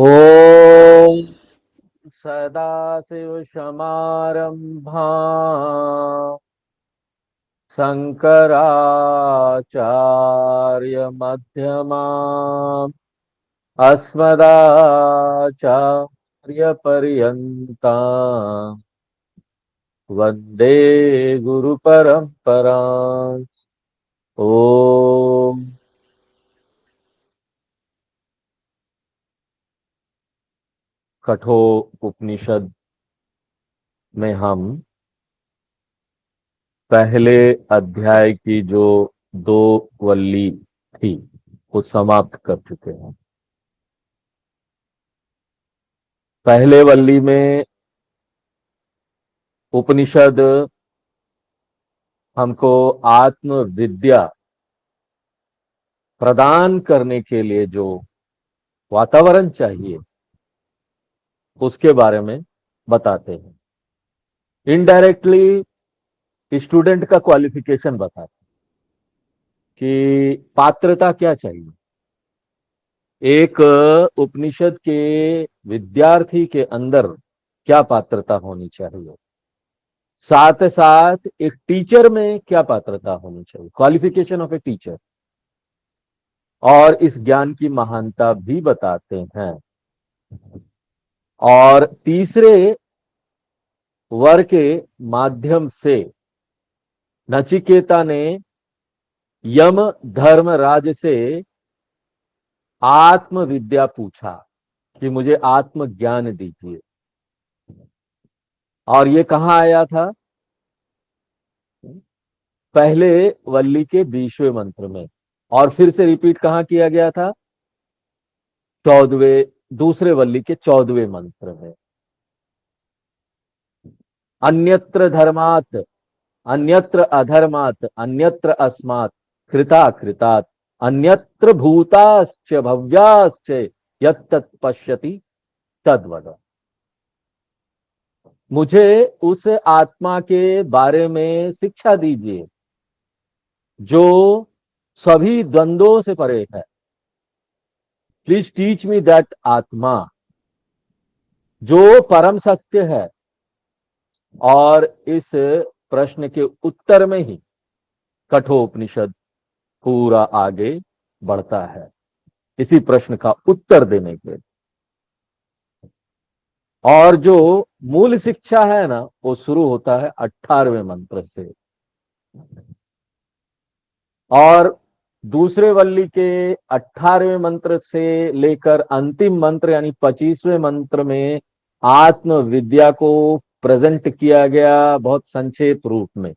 ओम सदाशिवसमारंभा शंकराचार्यमध्यमा अस्मदाचार्यपर्यन्ता वंदे गुरुपरंपरा। ओम कठोर उपनिषद में हम पहले अध्याय की जो 2 वल्ली थी वो समाप्त कर चुके हैं। पहले वल्ली में उपनिषद हमको आत्म विद्या प्रदान करने के लिए जो वातावरण चाहिए उसके बारे में बताते हैं। इनडायरेक्टली स्टूडेंट का क्वालिफिकेशन बताते हैं कि पात्रता क्या चाहिए। एक उपनिषद के विद्यार्थी के अंदर क्या पात्रता होनी चाहिए, साथ साथ एक टीचर में क्या पात्रता होनी चाहिए, क्वालिफिकेशन ऑफ ए टीचर, और इस ज्ञान की महानता भी बताते हैं। और तीसरे वर के माध्यम से नचिकेता ने यम धर्मराज से आत्म विद्या पूछा कि मुझे आत्म ज्ञान दीजिए। और ये कहां आया था? पहले वल्ली के 20वें मंत्र में। और फिर से रिपीट कहां किया गया था? 14वें, दूसरे वल्ली के 14वें मंत्र में। अन्यत्र धर्मात, अन्यत्र अधर्मात, अन्यत्र अस्मात्, कृता कृतात्, अन्यत्र भूताश्च भव्याश्च यत्तत् पश्यति तद्वद। मुझे उस आत्मा के बारे में शिक्षा दीजिए जो सभी द्वंद्वों से परे है। प्लीज टीच मी दैट आत्मा जो परम सत्य है। और इस प्रश्न के उत्तर में ही कठोपनिषद पूरा आगे बढ़ता है, इसी प्रश्न का उत्तर देने के। और जो मूल शिक्षा है ना, वो शुरू होता है 18वें मंत्र से। और दूसरे वल्ली के 18वें मंत्र से लेकर अंतिम मंत्र यानी 25वें मंत्र में आत्म विद्या को प्रेजेंट किया गया बहुत संक्षेप रूप में।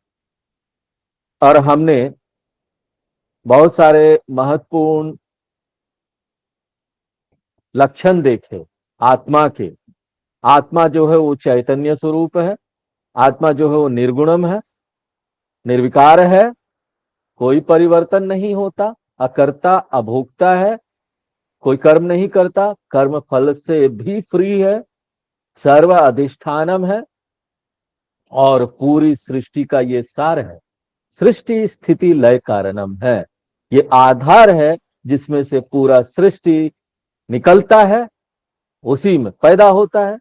और हमने बहुत सारे महत्वपूर्ण लक्षण देखे आत्मा के। आत्मा जो है वो चैतन्य स्वरूप है। आत्मा जो है वो निर्गुणम है, निर्विकार है, कोई परिवर्तन नहीं होता, अकर्ता अभोक्ता है, कोई कर्म नहीं करता, कर्म फल से भी फ्री है, सर्व अधिष्ठानम है और पूरी सृष्टि का ये सार है। सृष्टि स्थिति लय कारणम है, ये आधार है जिसमें से पूरा सृष्टि निकलता है, उसी में पैदा होता है,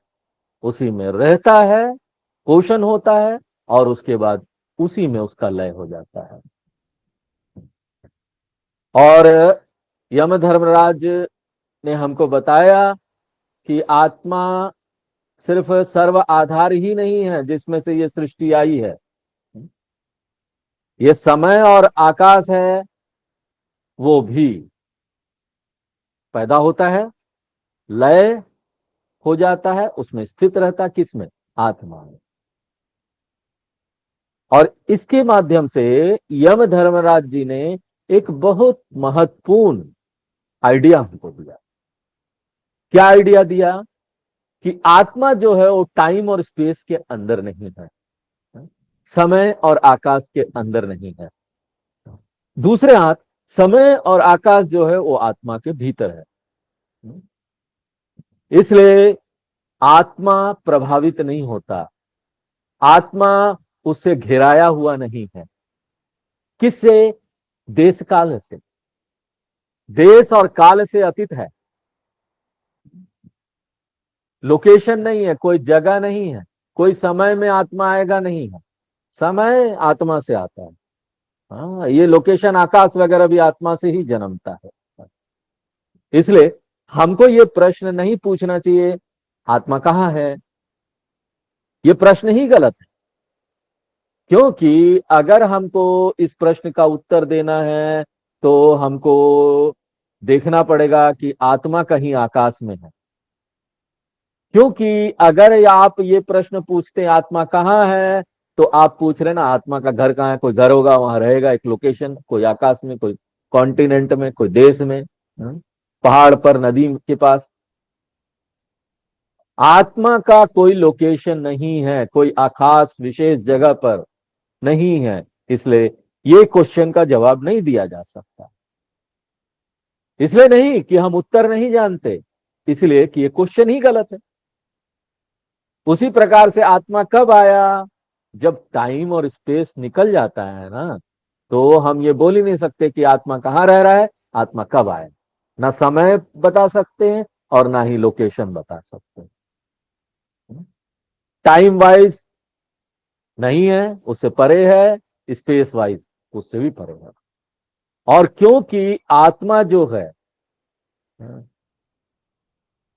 उसी में रहता है, पोषण होता है और उसके बाद उसी में उसका लय हो जाता है। और यम धर्मराज ने हमको बताया कि आत्मा सिर्फ सर्व आधार ही नहीं है जिसमें से ये सृष्टि आई है। ये समय और आकाश है, वो भी पैदा होता है, लय हो जाता है, उसमें स्थित रहता, किसमें? आत्मा में। और इसके माध्यम से यम धर्मराज जी ने एक बहुत महत्वपूर्ण आइडिया हमको दिया। क्या आइडिया दिया? कि आत्मा जो है वो टाइम और स्पेस के अंदर नहीं है, समय और आकाश के अंदर नहीं है। दूसरे हाथ समय और आकाश जो है वो आत्मा के भीतर है। इसलिए आत्मा प्रभावित नहीं होता, आत्मा उससे घिराया हुआ नहीं है। किससे? देश काल से, देश और काल से अतीत है। लोकेशन नहीं है, कोई जगह नहीं है, कोई समय में आत्मा आएगा नहीं है। समय आत्मा से आता है। हाँ, ये लोकेशन आकाश वगैरह भी आत्मा से ही जन्मता है। इसलिए हमको ये प्रश्न नहीं पूछना चाहिए आत्मा कहाँ है। ये प्रश्न ही गलत है। क्योंकि अगर हमको इस प्रश्न का उत्तर देना है तो हमको देखना पड़ेगा कि आत्मा कहीं आकाश में है। क्योंकि अगर आप ये प्रश्न पूछते हैं आत्मा कहाँ है, तो आप पूछ रहे ना आत्मा का घर कहाँ है। कोई घर होगा, वहां रहेगा, एक लोकेशन, कोई आकाश में, कोई कॉन्टिनेंट में, कोई देश में, पहाड़ पर, नदी के पास। आत्मा का कोई लोकेशन नहीं है, कोई आकाश विशेष जगह पर नहीं है। इसलिए ये क्वेश्चन का जवाब नहीं दिया जा सकता। इसलिए नहीं कि हम उत्तर नहीं जानते, इसलिए कि ये क्वेश्चन ही गलत है। उसी प्रकार से आत्मा कब आया? जब टाइम और स्पेस निकल जाता है ना, तो हम ये बोल ही नहीं सकते कि आत्मा कहाँ रह रहा है, आत्मा कब आया। ना समय बता सकते हैं और ना ही लोकेशन बता सकते हैं। टाइम वाइज नहीं है, उससे परे है। स्पेस वाइज उससे भी परे है। और क्योंकि आत्मा जो है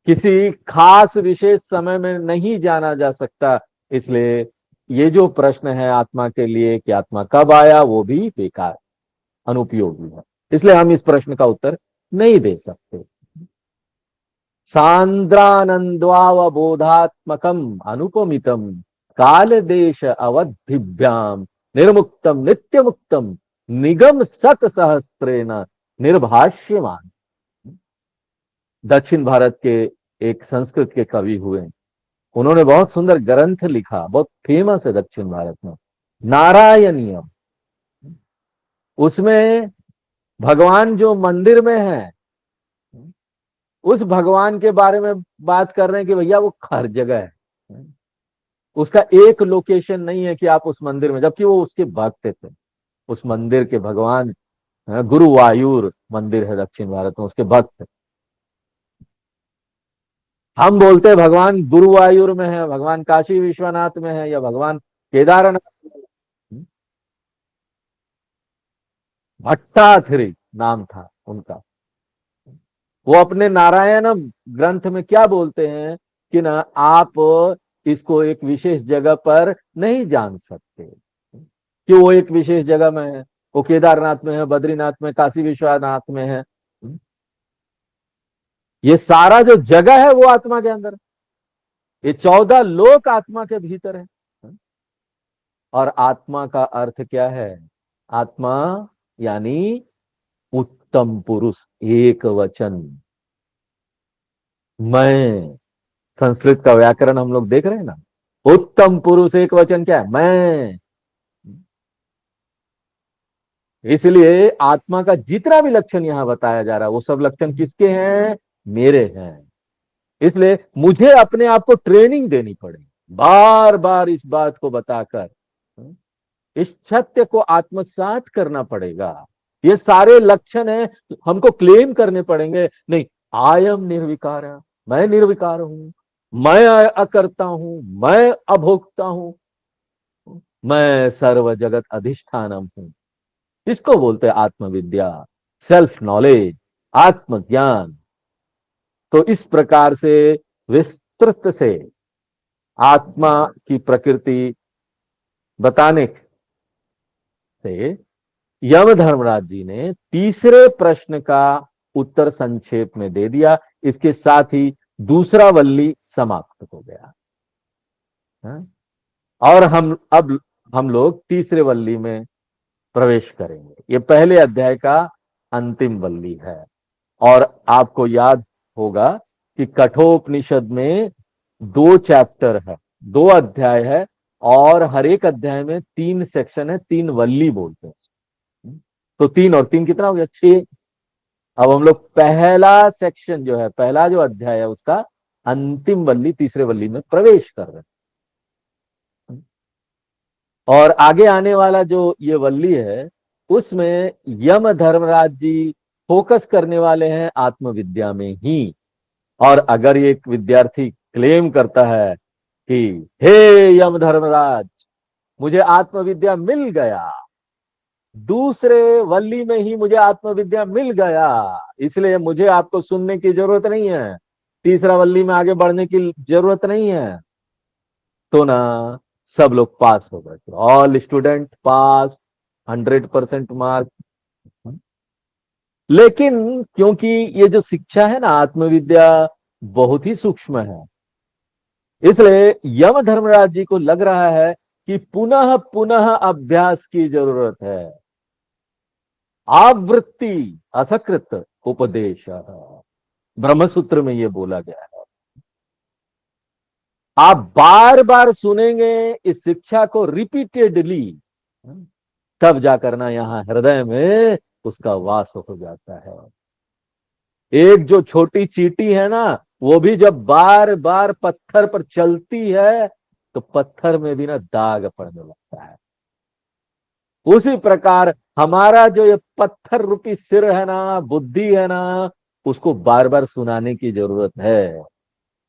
किसी खास विशेष समय में नहीं जाना जा सकता, इसलिए ये जो प्रश्न है आत्मा के लिए कि आत्मा कब आया, वो भी बेकार, अनुपयोगी है। इसलिए हम इस प्रश्न का उत्तर नहीं दे सकते। सांद्रानंद्वावबोधात्मकम अनुपमितम काल देश अवधिभ्याम निर्मुक्तम नित्य मुक्तम निगम सत सहस्त्रेण निर्भाष्यमान। दक्षिण भारत के एक संस्कृत के कवि हुए, उन्होंने बहुत सुंदर ग्रंथ लिखा, बहुत फेमस है दक्षिण भारत में, नारायणीयम। उसमें भगवान जो मंदिर में है, उस भगवान के बारे में बात कर रहे हैं कि भैया वो हर जगह है। उसका एक लोकेशन नहीं है कि आप उस मंदिर में, जबकि वो उसके भक्त थे। उस मंदिर के भगवान गुरुवायूर मंदिर है दक्षिण भारत में, उसके भक्त। हम बोलते हैं भगवान गुरुवायूर में है, भगवान काशी विश्वनाथ में है, या भगवान केदारनाथ में। भट्टाथिरी नाम था उनका। वो अपने नारायणम ग्रंथ में क्या बोलते हैं कि ना आप इसको एक विशेष जगह पर नहीं जान सकते, कि वो एक विशेष जगह में है। वो केदारनाथ में है, बद्रीनाथ में, काशी विश्वनाथ में है। ये सारा जो जगह है वो आत्मा के अंदर, ये 14 लोक आत्मा के भीतर है। और आत्मा का अर्थ क्या है? आत्मा यानी उत्तम पुरुष, एक वचन। मैं, संस्कृत का व्याकरण हम लोग देख रहे हैं ना। उत्तम पुरुष एक वचन क्या है? मैं। इसलिए आत्मा का जितना भी लक्षण यहां बताया जा रहा है, वो सब लक्षण किसके हैं? मेरे हैं। इसलिए मुझे अपने आप को ट्रेनिंग देनी पड़ेगी, बार बार इस बात को बताकर इस सत्य को आत्मसात करना पड़ेगा। ये सारे लक्षण है, हमको क्लेम करने पड़ेंगे। नहीं, आई एम निर्विकार, मैं निर्विकार हूं, मैं अकर्ता हूं, मैं अभोक्ता हूं, मैं सर्व जगत अधिष्ठानम हूं। इसको बोलते हैं आत्मविद्या, सेल्फ नॉलेज, आत्मज्ञान। तो इस प्रकार से विस्तृत से आत्मा की प्रकृति बताने से यम धर्मराज जी ने तीसरे प्रश्न का उत्तर संक्षेप में दे दिया। इसके साथ ही दूसरा वल्ली समाप्त हो गया। और हम लोग तीसरे वल्ली में प्रवेश करेंगे। ये पहले अध्याय का अंतिम वल्ली है। और आपको याद होगा कि कठोपनिषद में 2 चैप्टर है, 2 अध्याय है, और हर एक अध्याय में 3 सेक्शन है, 3 वल्ली बोलते हैं। तो 3 और 3 कितना हो गया? 6। अब हम लोग पहला सेक्शन जो है, पहला जो अध्याय है, उसका अंतिम वल्ली, तीसरे वल्ली में प्रवेश कर रहे हैं। और आगे आने वाला जो ये वल्ली है, उसमें यम धर्मराज जी फोकस करने वाले हैं आत्मविद्या में ही। और अगर ये एक विद्यार्थी क्लेम करता है कि हे यम धर्मराज, मुझे आत्मविद्या मिल गया, दूसरे वल्ली में ही मुझे आत्मविद्या मिल गया, इसलिए मुझे आपको सुनने की जरूरत नहीं है, तीसरा वल्ली में आगे बढ़ने की जरूरत नहीं है। तो ना सब लोग पास हो गए, ऑल स्टूडेंट पास, 100% मार्क। लेकिन क्योंकि ये जो शिक्षा है ना आत्मविद्या, बहुत ही सूक्ष्म है, इसलिए यम धर्मराज जी को लग रहा है कि पुनः पुनः अभ्यास की जरूरत है। आवृत्ति असकृत उपदेश, ब्रह्मसूत्र में ये बोला गया है। आप बार बार सुनेंगे इस शिक्षा को रिपीटेडली, तब जाकर ना यहां हृदय में उसका वास हो जाता है। एक जो छोटी चींटी है ना, वो भी जब बार बार पत्थर पर चलती है तो पत्थर में भी ना दाग पड़ने लगता है। उसी प्रकार हमारा जो ये पत्थर रूपी सिर है ना, बुद्धि है ना, उसको बार बार सुनाने की जरूरत है,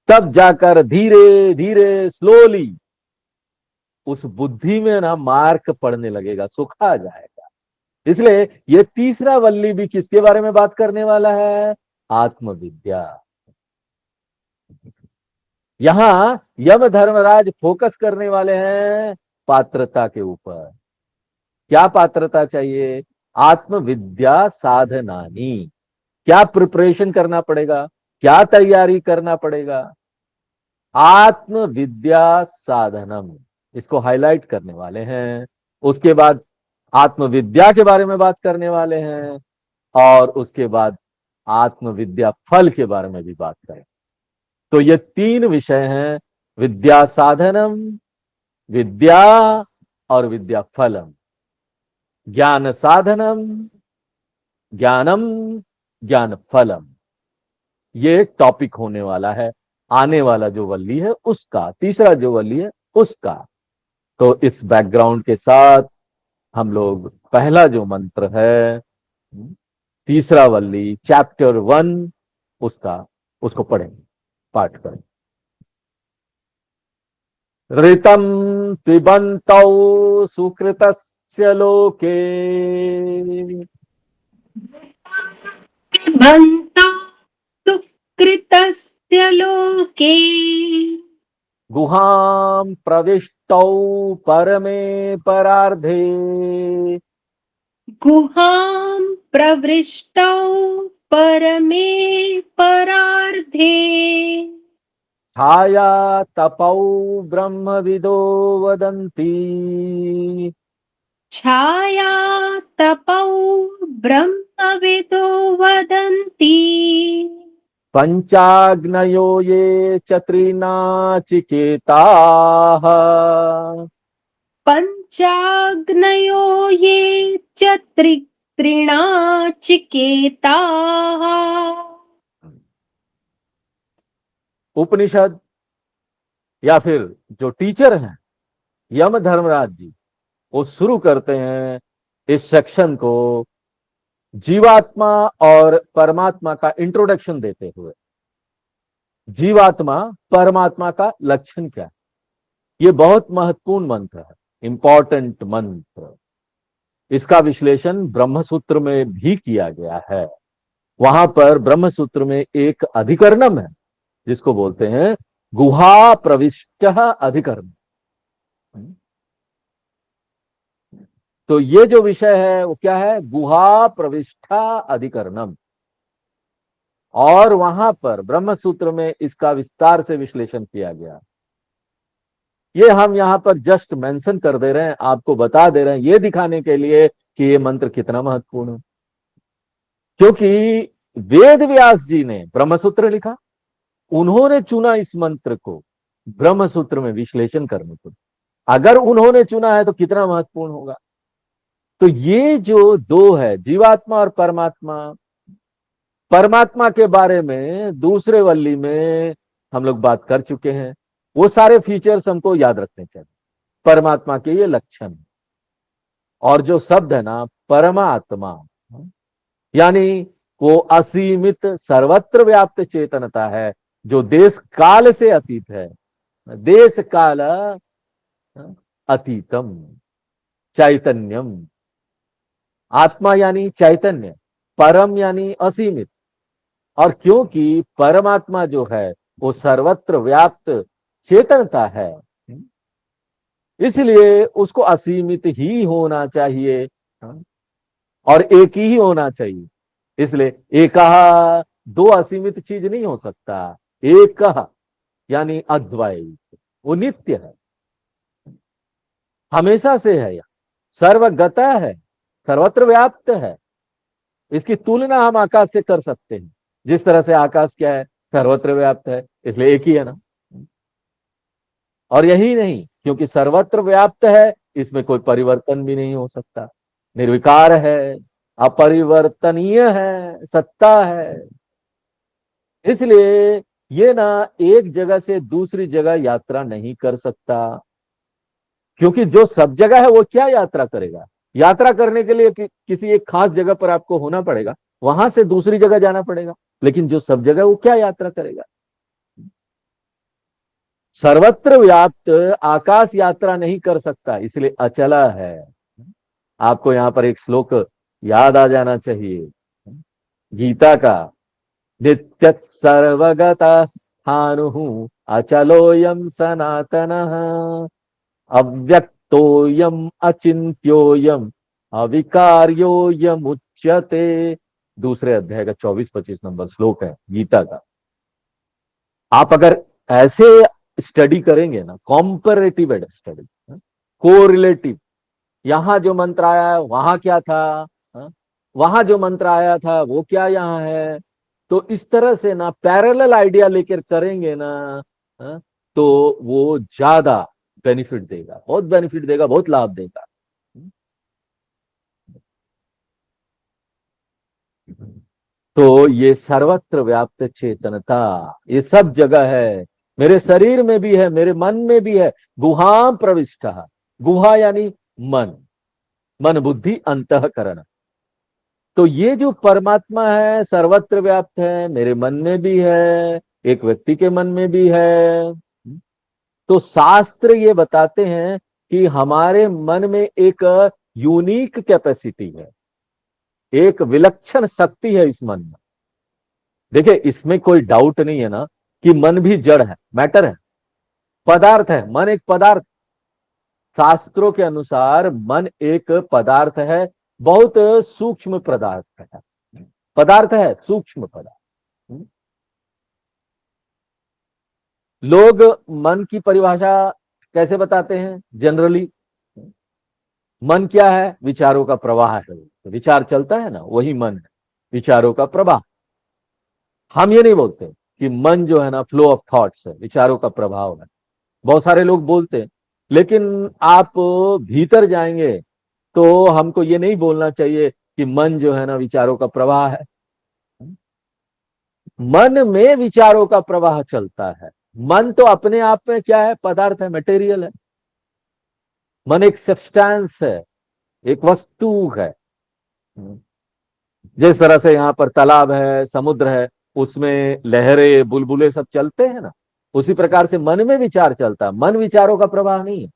तब जाकर धीरे धीरे स्लोली उस बुद्धि में ना मार्क पड़ने लगेगा, सुखा जाएगा। इसलिए ये तीसरा वल्ली भी किसके बारे में बात करने वाला है? आत्मविद्या। यहां यम धर्मराज फोकस करने वाले हैं पात्रता के ऊपर। क्या पात्रता चाहिए? आत्मविद्या साधनानी, क्या प्रिपरेशन करना पड़ेगा, क्या तैयारी करना पड़ेगा? आत्मविद्या साधनम, इसको हाईलाइट करने वाले हैं। उसके बाद आत्मविद्या के बारे में बात करने वाले हैं, और उसके बाद आत्मविद्या फल के बारे में भी बात करें। तो ये तीन विषय हैं, विद्या साधनम, विद्या और विद्या फलम, ज्ञान साधनम, ज्ञानम, ज्ञान फलम। ये टॉपिक होने वाला है आने वाला जो वल्ली है उसका, तीसरा जो वल्ली है उसका। तो इस बैकग्राउंड के साथ हम लोग पहला जो मंत्र है, तीसरा वल्ली चैप्टर 1, उसका उसको पढ़ेंगे, पाठ करें। ऋतम पिबन्तौ सुकृतस्य लोके, भवन्तौ सुकृतस्य लोके, गुहां प्रविष्टौ परमे परार्धे, गुहां प्रविष्टौ परमे परार्धे, छाया तपौ ब्रह्मविदो वदन्ति, छायातपौ ब्रह्मविदो वदन्ति, पंचाग्नयो ये च त्रिनाचिकेताः, पञ्चाग्नयो ये च त्रिणाचिकेताः। उपनिषद या फिर जो टीचर हैं यम धर्मराज जी, वो शुरू करते हैं इस सेक्शन को जीवात्मा और परमात्मा का इंट्रोडक्शन देते हुए। जीवात्मा परमात्मा का लक्षण क्या है? ये बहुत महत्वपूर्ण मंत्र है, इंपॉर्टेंट मंत्र। इसका विश्लेषण ब्रह्मसूत्र में भी किया गया है। वहां पर ब्रह्मसूत्र में एक अधिकरणम है जिसको बोलते हैं गुहा प्रविष्ट अधिकरण। तो ये जो विषय है वो क्या है? गुहा प्रविष्ठा अधिकरणम। और वहां पर ब्रह्मसूत्र में इसका विस्तार से विश्लेषण किया गया। ये हम यहां पर जस्ट मेंशन कर दे रहे हैं, आपको बता दे रहे हैं, ये दिखाने के लिए कि ये मंत्र कितना महत्वपूर्ण है। क्योंकि वेद व्यास जी ने ब्रह्मसूत्र लिखा, उन्होंने चुना इस मंत्र को ब्रह्मसूत्र में विश्लेषण करने को। अगर उन्होंने चुना है तो कितना महत्वपूर्ण होगा। तो ये जो दो है, जीवात्मा और परमात्मा, परमात्मा के बारे में दूसरे वल्ली में हम लोग बात कर चुके हैं। वो सारे फीचर्स हमको याद रखने चाहिए, परमात्मा के ये लक्षण। और जो शब्द है ना परमात्मा, यानी वो असीमित सर्वत्र व्याप्त चेतनता है, जो देश काल से अतीत है, देश काल अतीतम चैतन्यम। आत्मा यानी चैतन्य, परम यानी असीमित। और क्योंकि परमात्मा जो है वो सर्वत्र व्याप्त चेतनता है, इसलिए उसको असीमित ही होना चाहिए, और एक ही होना चाहिए। इसलिए एक दो असीमित चीज नहीं हो सकता। एक यानी अद्वैत, वो नित्य है, हमेशा से है, या सर्वगता है, सर्वत्र व्याप्त है। इसकी तुलना हम आकाश से कर सकते हैं। जिस तरह से आकाश क्या है, सर्वत्र व्याप्त है, इसलिए एक ही है ना। और यही नहीं, क्योंकि सर्वत्र व्याप्त है, इसमें कोई परिवर्तन भी नहीं हो सकता, निर्विकार है, अपरिवर्तनीय है, सत्ता है। इसलिए ये ना एक जगह से दूसरी जगह यात्रा नहीं कर सकता, क्योंकि जो सब जगह है वो क्या यात्रा करेगा। यात्रा करने के लिए किसी एक खास जगह पर आपको होना पड़ेगा, वहां से दूसरी जगह जाना पड़ेगा। लेकिन जो सब जगह, वो क्या यात्रा करेगा। सर्वत्र व्याप्त आकाश यात्रा नहीं कर सकता, इसलिए अचला है। आपको यहां पर एक श्लोक याद आ जाना चाहिए, गीता का। नित्य सर्वगता स्थानु अचलोयम सनातन अव्यक्तोयम अचिंत्योयम अविकार्योयम उच्यते। दूसरे अध्याय का 24-25 नंबर श्लोक है गीता का। आप अगर ऐसे स्टडी करेंगे ना, कॉम्परेटिव स्टडी, कोरिलेटिव, यहां जो मंत्र आया है वहां क्या था, हाँ? वहां जो मंत्र आया था वो क्या यहां है, तो इस तरह से ना पैरेलल आइडिया लेकर करेंगे ना, हाँ? तो वो ज्यादा बेनिफिट देगा, बहुत बेनिफिट देगा, बहुत लाभ देगा। तो ये सर्वत्र व्याप्त चेतनता, ये सब जगह है, मेरे शरीर में भी है, मेरे मन में भी है। गुहां प्रविष्ट, गुहा यानी मन, मन बुद्धि अंतःकरण। तो ये जो परमात्मा है सर्वत्र व्याप्त है, मेरे मन में भी है, एक व्यक्ति के मन में भी है। तो शास्त्र ये बताते हैं कि हमारे मन में एक यूनिक कैपेसिटी है, एक विलक्षण शक्ति है इस मन में। देखिए, इसमें कोई डाउट नहीं है ना कि मन भी जड़ है, मैटर है, पदार्थ है। मन एक पदार्थ, शास्त्रों के अनुसार मन एक पदार्थ है, बहुत सूक्ष्म पदार्थ है, पदार्थ है, सूक्ष्म पदार्थ। लोग मन की परिभाषा कैसे बताते हैं जनरली। मन क्या है, विचारों का प्रवाह है, तो विचार चलता है ना, वही मन है, विचारों का प्रवाह। हम ये नहीं बोलते कि मन जो है ना फ्लो ऑफ थॉट्स है, विचारों का प्रभाव है। बहुत सारे लोग बोलते हैं, लेकिन आप भीतर जाएंगे तो हमको ये नहीं बोलना चाहिए कि मन जो है ना विचारों का प्रवाह है। मन में विचारों का प्रवाह चलता है। मन तो अपने आप में क्या है, पदार्थ है, मटेरियल है। मन एक सब्सटेंस है, एक वस्तु है। जिस तरह से यहाँ पर तालाब है, समुद्र है, उसमें लहरें बुलबुले सब चलते हैं ना, उसी प्रकार से मन में विचार चलता है। मन विचारों का प्रवाह नहीं है।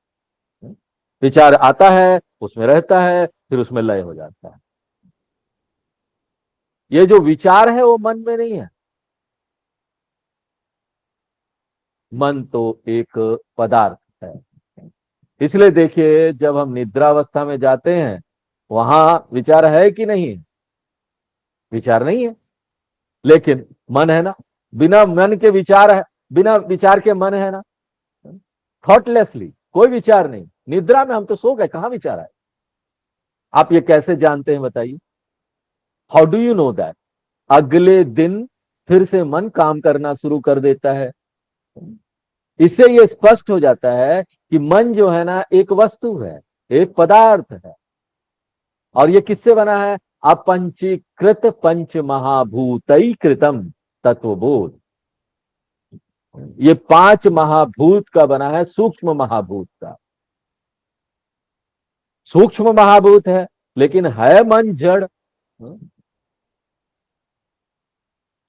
विचार आता है, उसमें रहता है, फिर उसमें लय हो जाता है। ये जो विचार है वो मन में नहीं है। मन तो एक पदार्थ है। इसलिए देखिए, जब हम निद्रावस्था में जाते हैं, वहां विचार है कि नहीं है, विचार नहीं है, लेकिन मन है ना। बिना मन के विचार है, बिना विचार के मन है ना, थॉटलेसली, कोई विचार नहीं। निद्रा में हम तो सो गए, कहां विचार आए। आप ये कैसे जानते हैं बताइए, how do you know that. अगले दिन फिर से मन काम करना शुरू कर देता है। इससे ये स्पष्ट हो जाता है कि मन जो है ना एक वस्तु है, एक पदार्थ है। और ये किससे बना है, अपंचीकृत पंच महाभूतई कृतम तत्वबोध। ये 5 महाभूत का बना है, सूक्ष्म महाभूत का। सूक्ष्म महाभूत है, लेकिन है मन जड़।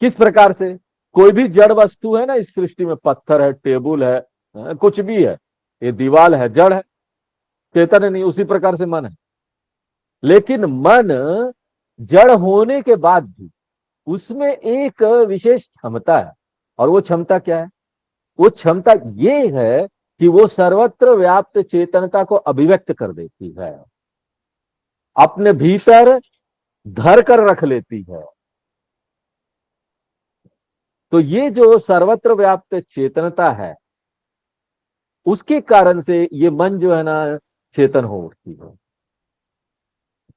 किस प्रकार से, कोई भी जड़ वस्तु है ना इस सृष्टि में, पत्थर है, टेबल है, कुछ भी है, ये दीवार है, जड़ है, चेतन नहीं। उसी प्रकार से मन है। लेकिन मन जड़ होने के बाद भी उसमें एक विशेष क्षमता है। और वो क्षमता क्या है? वो क्षमता ये है कि वो सर्वत्र व्याप्त चेतनता को अभिव्यक्त कर देती है, अपने भीतर धर कर रख लेती है। तो ये जो सर्वत्र व्याप्त चेतनता है, उसके कारण से ये मन जो है ना चेतन हो उठती है।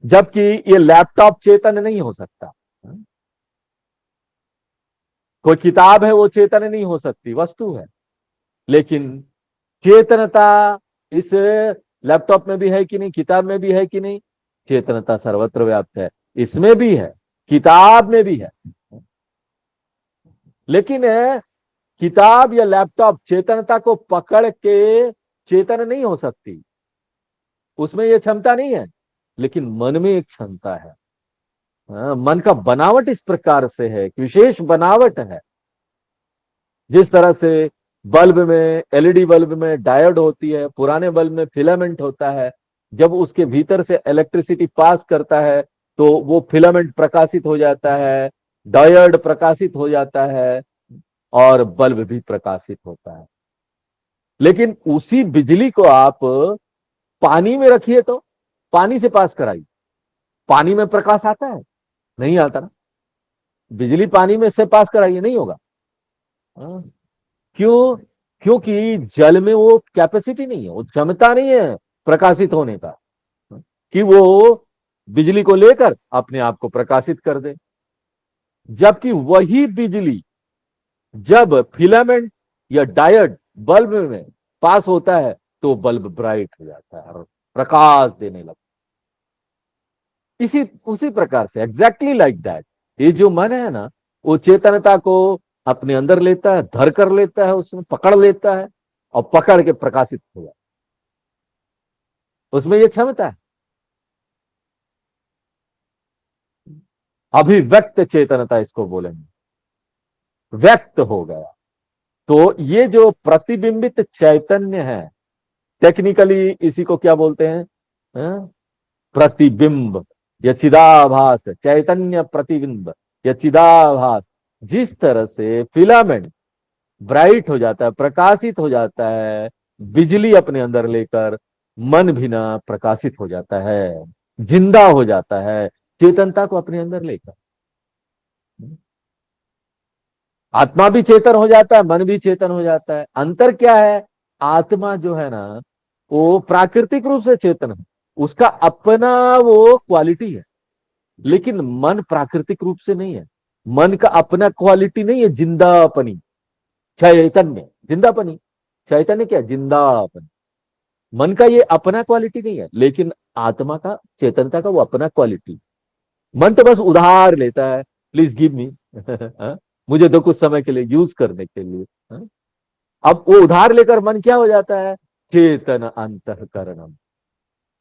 जबकि ये लैपटॉप चेतन नहीं हो सकता। कोई किताब है वो चेतन नहीं हो सकती, वस्तु है। लेकिन चेतनता इस लैपटॉप में भी है कि नहीं, किताब में भी है कि नहीं? चेतनता सर्वत्र व्याप्त है, इसमें भी है, किताब में भी है। लेकिन किताब या लैपटॉप चेतनता को पकड़ के चेतन नहीं हो सकती, उसमें यह क्षमता नहीं है। लेकिन मन में एक क्षमता है। मन का बनावट इस प्रकार से है, विशेष बनावट है। जिस तरह से बल्ब में, एलईडी बल्ब में डायोड होती है, पुराने बल्ब में फिलामेंट होता है। जब उसके भीतर से इलेक्ट्रिसिटी पास करता है तो वो फिलामेंट प्रकाशित हो जाता है, डायोड प्रकाशित हो जाता है और बल्ब भी प्रकाशित होता है। लेकिन उसी बिजली को आप पानी में रखिए तो पानी से पास कराइए, पानी में प्रकाश आता है? नहीं आता ना। बिजली पानी में से पास कराइए, नहीं होगा। हाँ। क्यों? क्योंकि जल में वो कैपेसिटी नहीं है, वो क्षमता नहीं है प्रकाशित होने का, कि वो बिजली को लेकर अपने आप को प्रकाशित कर दे। जबकि वही बिजली जब फिलामेंट या डायोड बल्ब में पास होता है तो बल्ब ब्राइट हो जाता है और प्रकाश देने लगता है। इसी उसी प्रकार से एग्जैक्टली लाइक दैट, ये जो मन है ना, वो चेतनता को अपने अंदर लेता है, धर कर लेता है, उसमें पकड़ लेता है और पकड़ के प्रकाशित हो जाता है। उसमें ये क्षमता है। अभिव्यक्त चेतनता इसको बोलेंगे, व्यक्त हो गया। तो ये जो प्रतिबिंबित चैतन्य है, टेक्निकली इसी को क्या बोलते हैं? हाँ? प्रतिबिंब या चिदाभास, चैतन्य प्रतिबिंब या चिदाभास। जिस तरह से फिलामेंट ब्राइट हो जाता है, प्रकाशित हो जाता है बिजली अपने अंदर लेकर, मन भी ना प्रकाशित हो जाता है, जिंदा हो जाता है चेतनता को अपने अंदर लेकर। आत्मा भी चेतन हो जाता है, मन भी चेतन हो जाता है। अंतर क्या है? आत्मा जो है ना वो प्राकृतिक रूप से चेतन है, उसका अपना वो क्वालिटी है। लेकिन मन प्राकृतिक रूप से नहीं है, मन का अपना क्वालिटी नहीं है, जिंदापनी, चैतन्य, जिंदापनी। चैतन्य क्या? जिंदापन। मन का ये अपना क्वालिटी नहीं है, लेकिन आत्मा का, चेतनता का वो अपना क्वालिटी। मन तो बस उधार लेता है, प्लीज गिव मी, मुझे दो कुछ समय के लिए, यूज करने के लिए। हाँ? अब वो उधार लेकर मन क्या हो जाता है? चेतन अंतःकरणम।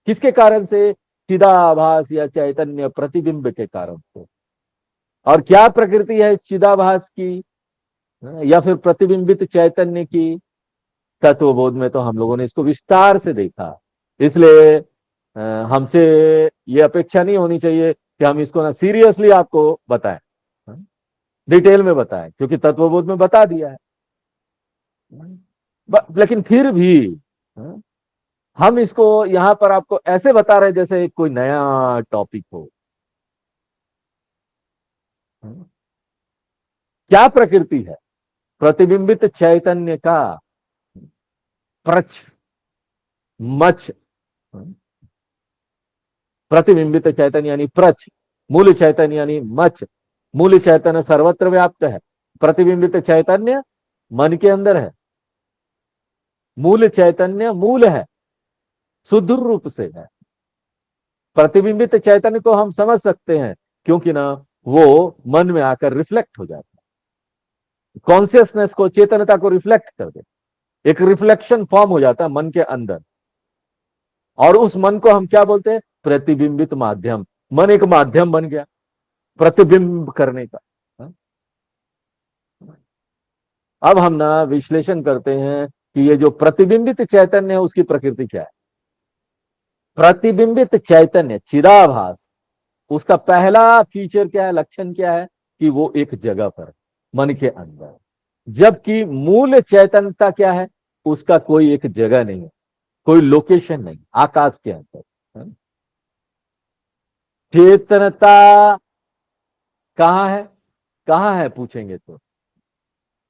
किसके कारण से? चिदाभास या चैतन्य प्रतिबिंब के कारण से। और क्या प्रकृति है इस चिदाभास की या फिर प्रतिबिंबित चैतन्य की? तत्वबोध में तो हम लोगों ने इसको विस्तार से देखा। इसलिए हमसे ये अपेक्षा नहीं होनी चाहिए कि हम इसको ना सीरियसली आपको बताएं, डिटेल में बताएं, क्योंकि तत्वबोध में बता दिया है। लेकिन फिर भी हम इसको यहां पर आपको ऐसे बता रहे जैसे कोई नया टॉपिक हो। क्या प्रकृति है प्रतिबिंबित चैतन्य का? प्रच, मच, प्रतिबिंबित चैतन्य यानी प्रच, मूल चैतन्य यानी मच। मूल चैतन्य सर्वत्र व्याप्त है, प्रतिबिंबित चैतन्य मन के अंदर है। मूल चैतन्य मूल है, शुद्ध रूप से है। प्रतिबिंबित चैतन्य को हम समझ सकते हैं क्योंकि ना वो मन में आकर रिफ्लेक्ट हो जाता है, कॉन्शियसनेस को, चेतनता को रिफ्लेक्ट कर दे, एक रिफ्लेक्शन फॉर्म हो जाता है मन के अंदर। और उस मन को हम क्या बोलते हैं? प्रतिबिंबित माध्यम। मन एक माध्यम बन गया प्रतिबिंब करने का। अब हम ना विश्लेषण करते हैं कि ये जो प्रतिबिंबित चैतन्य है उसकी प्रकृति क्या है। प्रतिबिंबित चैतन्य चिदाभास, उसका पहला फीचर क्या है, लक्षण क्या है कि वो एक जगह पर मन के अंदर, जबकि मूल चैतन्यता क्या है, उसका कोई एक जगह नहीं है, कोई लोकेशन नहीं, आकाश के अंदर है? चेतनता कहां है, कहां है पूछेंगे तो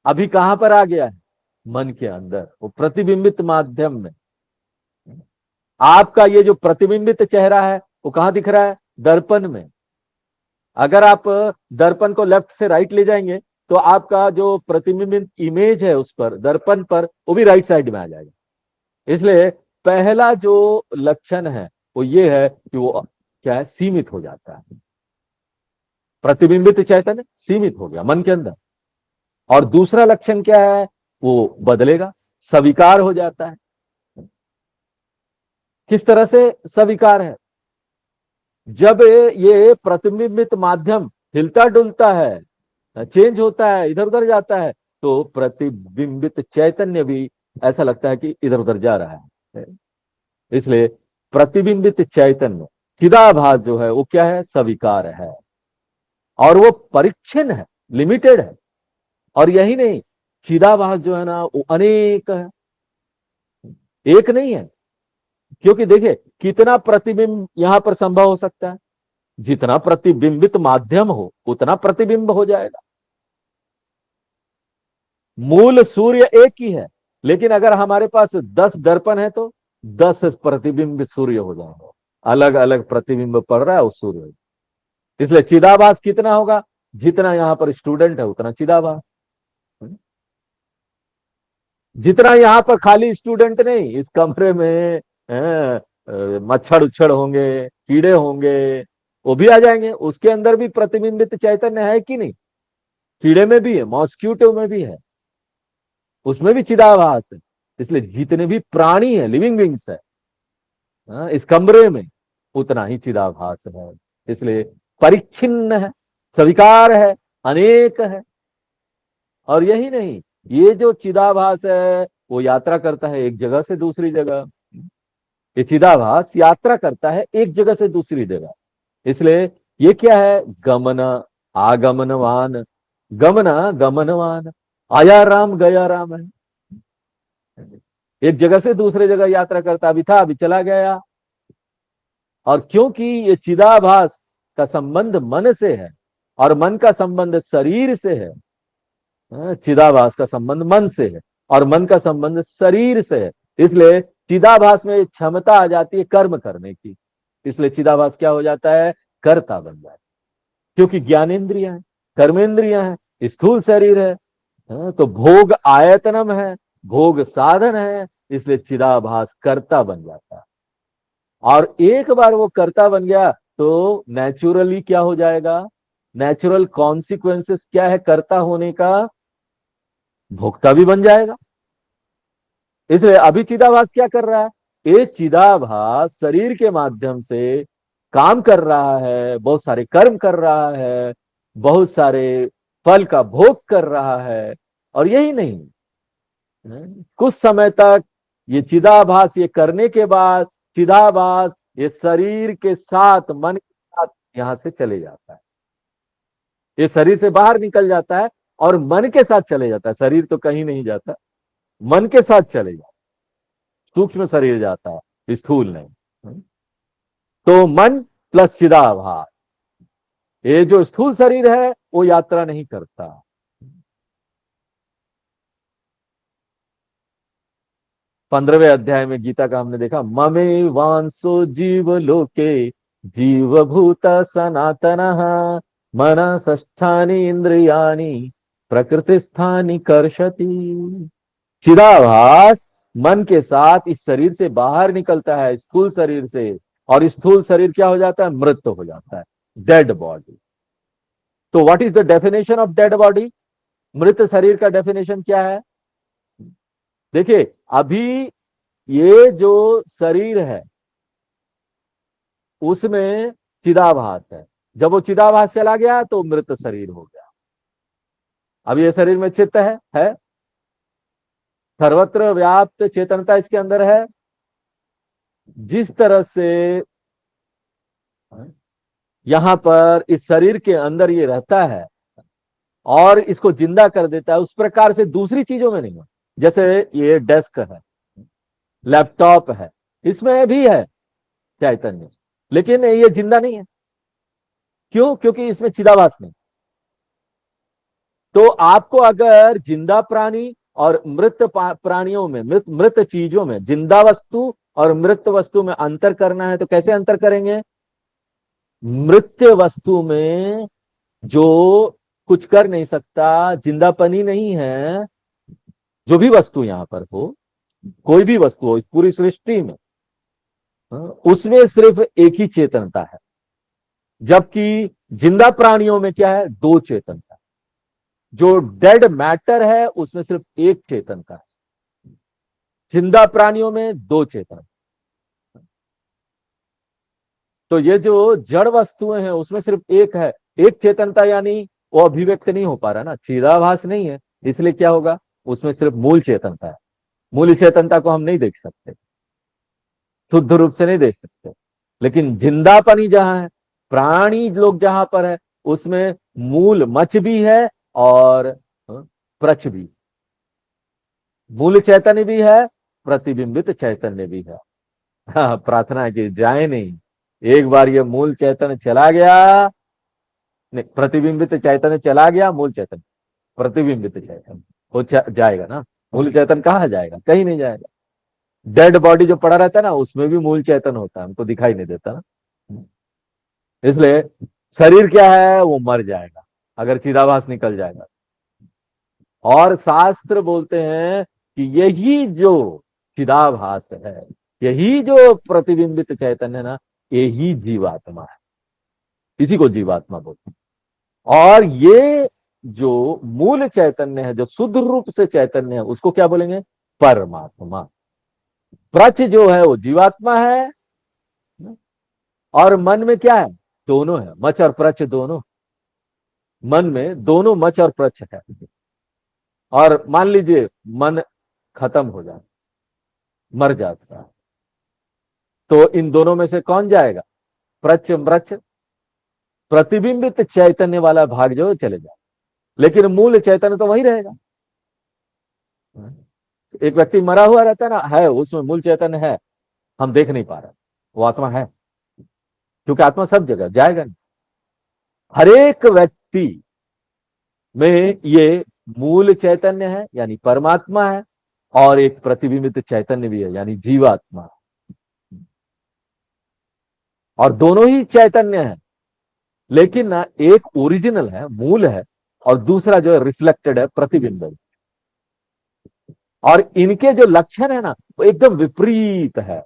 अभी कहां पर आ गया है, मन के अंदर, वो प्रतिबिंबित माध्यम में। आपका ये जो प्रतिबिंबित चेहरा है वो कहां दिख रहा है, दर्पण में। अगर आप दर्पण को लेफ्ट से राइट ले जाएंगे तो आपका जो प्रतिबिंबित इमेज है उस पर, दर्पण पर, वो भी राइट साइड में आ जाएगा। इसलिए पहला जो लक्षण है वो ये है कि वो क्या है, सीमित हो जाता है। प्रतिबिंबित चैतन्य सीमित हो गया मन के अंदर। और दूसरा लक्षण क्या है, वो बदलेगा, स्वीकार हो जाता है। किस तरह से स्वीकार है, जब ये प्रतिबिंबित माध्यम हिलता डुलता है, चेंज होता है, इधर उधर जाता है, तो प्रतिबिंबित चैतन्य भी ऐसा लगता है कि इधर उधर जा रहा है। इसलिए प्रतिबिंबित चैतन्य चिदाभास जो है वो क्या है, स्वीकार है, और वो परिच्छिन्न है, लिमिटेड है। और यही नहीं, चिदाभास जो है ना वो अनेक है, एक नहीं है। क्योंकि देखिए कितना प्रतिबिंब यहां पर संभव हो सकता है, जितना प्रतिबिंबित माध्यम हो उतना प्रतिबिंब हो जाएगा। मूल सूर्य एक ही है, लेकिन अगर हमारे पास 10 दर्पण है तो 10 प्रतिबिंब सूर्य हो जाएंगे, अलग अलग प्रतिबिंब पड़ रहा है उस सूर्य। इसलिए चिदाभास कितना होगा, जितना यहां पर स्टूडेंट है उतना चिदाभास। जितना यहां पर खाली स्टूडेंट नहीं, इस कमरे में मच्छर उच्छर होंगे, कीड़े होंगे, वो भी आ जाएंगे, उसके अंदर भी प्रतिबिंबित चैतन्य है कि नहीं। कीड़े में भी है, मॉस्क्यूटो में भी है, उसमें भी चिदाभास है। इसलिए जितने भी प्राणी है, लिविंग बींग्स है, इस कमरे में, उतना ही चिदाभास है। इसलिए परिच्छिन्न है, स्वीकार है, अनेक है। और यही नहीं, ये जो चिदाभास है वो यात्रा करता है एक जगह से दूसरी जगह। ये चिदाभास यात्रा करता है एक जगह से दूसरी जगह। इसलिए ये क्या है, गमन, आगमनवान, गमना गमनवान, आया राम गया राम है। एक जगह से दूसरे जगह यात्रा करता, अभी था अभी चला गया। और क्योंकि ये चिदाभास का संबंध मन से है और मन का संबंध शरीर से है, चिदाभास का संबंध मन से है और मन का संबंध शरीर से है, इसलिए चिदाभास में क्षमता आ जाती है कर्म करने की। इसलिए चिदाभास क्या हो जाता है, कर्ता बन जाता है। क्योंकि ज्ञानेन्द्रियां है, कर्मेंद्रियां है, स्थूल शरीर है, तो भोग आयतनम है, भोग साधन है, इसलिए चिदाभास कर्ता बन जाता है। और एक बार वो कर्ता बन गया तो नेचुरली क्या हो जाएगा, नेचुरल कॉन्सिक्वेंसेस क्या है कर्ता होने का, भोक्ता भी बन जाएगा। इसलिए अभी चिदाभास क्या कर रहा है, ये चिदाभास शरीर के माध्यम से काम कर रहा है, बहुत सारे कर्म कर रहा है, बहुत सारे फल का भोग कर रहा है। और यही नहीं, कुछ समय तक ये चिदाभास ये करने के बाद चिदाभास ये शरीर के साथ, मन के साथ यहां से चले जाता है। ये शरीर से बाहर निकल जाता है और मन के साथ चले जाता है। शरीर तो कहीं नहीं जाता, मन के साथ चले जाता है। सूक्ष्म शरीर जाता है, स्थूल नहीं। तो मन प्लस चिदाभास, ये जो स्थूल शरीर है वो यात्रा नहीं करता। 15वें अध्याय में गीता का हमने देखा, ममे वांसो जीव लोके जीव भूत सनातन मन ष्ठानी इंद्रियाणी प्रकृति स्थानी कर्षति। चिदाभास मन के साथ इस शरीर से बाहर निकलता है, स्थूल शरीर से, और स्थूल शरीर क्या हो जाता है, मृत हो जाता है, डेड बॉडी। तो what is the definition of dead body, मृत शरीर का डेफिनेशन क्या है। देखिए अभी ये जो शरीर है उसमें चिदाभास है, जब वो चिदाभास चला गया तो मृत शरीर हो गया। अब ये शरीर में चित्त है, सर्वत्र व्याप्त चेतनता इसके अंदर है। जिस तरह से यहां पर इस शरीर के अंदर ये रहता है और इसको जिंदा कर देता है, उस प्रकार से दूसरी चीजों में नहीं है। जैसे ये डेस्क है, लैपटॉप है, इसमें भी है चैतन्य, लेकिन ये जिंदा नहीं है। क्यों? क्योंकि इसमें चिदाभास नहीं। तो आपको अगर जिंदा प्राणी और मृत प्राणियों में, मृत मृत चीजों में, जिंदा वस्तु और मृत वस्तु में अंतर करना है, तो कैसे अंतर करेंगे? मृत वस्तु में जो कुछ कर नहीं सकता, जिंदापनी नहीं है, जो भी वस्तु यहां पर हो, कोई भी वस्तु हो इस पूरी सृष्टि में, उसमें सिर्फ एक ही चेतनता है। जबकि जिंदा प्राणियों में क्या है? दो चेतनता। जो डेड मैटर है उसमें सिर्फ एक चेतनता है, जिंदा प्राणियों में दो चेतन। तो ये जो जड़ वस्तुएं हैं उसमें सिर्फ एक है, एक चेतनता, यानी वो अभिव्यक्त नहीं हो पा रहा ना, चिदाभास नहीं है। इसलिए क्या होगा? उसमें सिर्फ मूल चेतनता है। मूल चेतनता को हम नहीं देख सकते, शुद्ध रूप से नहीं देख सकते। लेकिन जिंदापनी जहां है, प्राणी लोग जहां पर है, उसमें मूल मच भी है और प्रच भी। मूल चैतन्य भी है, प्रतिबिंबित चैतन्य भी है। हाँ, प्रार्थना है कि जाए नहीं। एक बार ये मूल चैतन्य चला गया, नहीं, प्रतिबिंबित चैतन्य चला गया, मूल चैतन्य, प्रतिबिंबित चैतन्य वो जाएगा ना। मूल चैतन्य कहाँ जाएगा? कहीं नहीं जाएगा। डेड बॉडी जो पड़ा रहता है ना, उसमें भी मूल चैतन्य होता है, हमको दिखाई नहीं देता ना। इसलिए शरीर क्या है? वो मर जाएगा अगर चिदाभास निकल जाएगा। और शास्त्र बोलते हैं कि यही जो चिदाभास है, यही जो प्रतिबिंबित चैतन्य है ना, यही जीवात्मा है। इसी को जीवात्मा बोलते हैं। और ये जो मूल चैतन्य है, जो शुद्ध रूप से चैतन्य है, उसको क्या बोलेंगे? परमात्मा। प्रच जो है वो जीवात्मा है। और मन में क्या है? दोनों है, मच और प्रच दोनों। मन में दोनों मच और प्रच है। और मान लीजिए मन खत्म हो जाए, मर जाता है, तो इन दोनों में से कौन जाएगा? प्रच मृच, प्रतिबिंबित चैतन्य वाला भाग जो चले जाए, लेकिन मूल चैतन्य तो वही रहेगा। एक व्यक्ति मरा हुआ रहता है ना, है उसमें मूल चैतन्य है, हम देख नहीं पा रहे, वो आत्मा है। क्योंकि आत्मा सब जगह जाएगा नहीं। हर एक व्यक्ति में ये मूल चैतन्य है यानी परमात्मा है, और एक प्रतिबिंबित चैतन्य भी है यानी जीवात्मा। और दोनों ही चैतन्य है, लेकिन ना एक ओरिजिनल है, मूल है, और दूसरा जो है रिफ्लेक्टेड है, प्रतिबिंब है। और इनके जो लक्षण है ना, वो एकदम विपरीत है।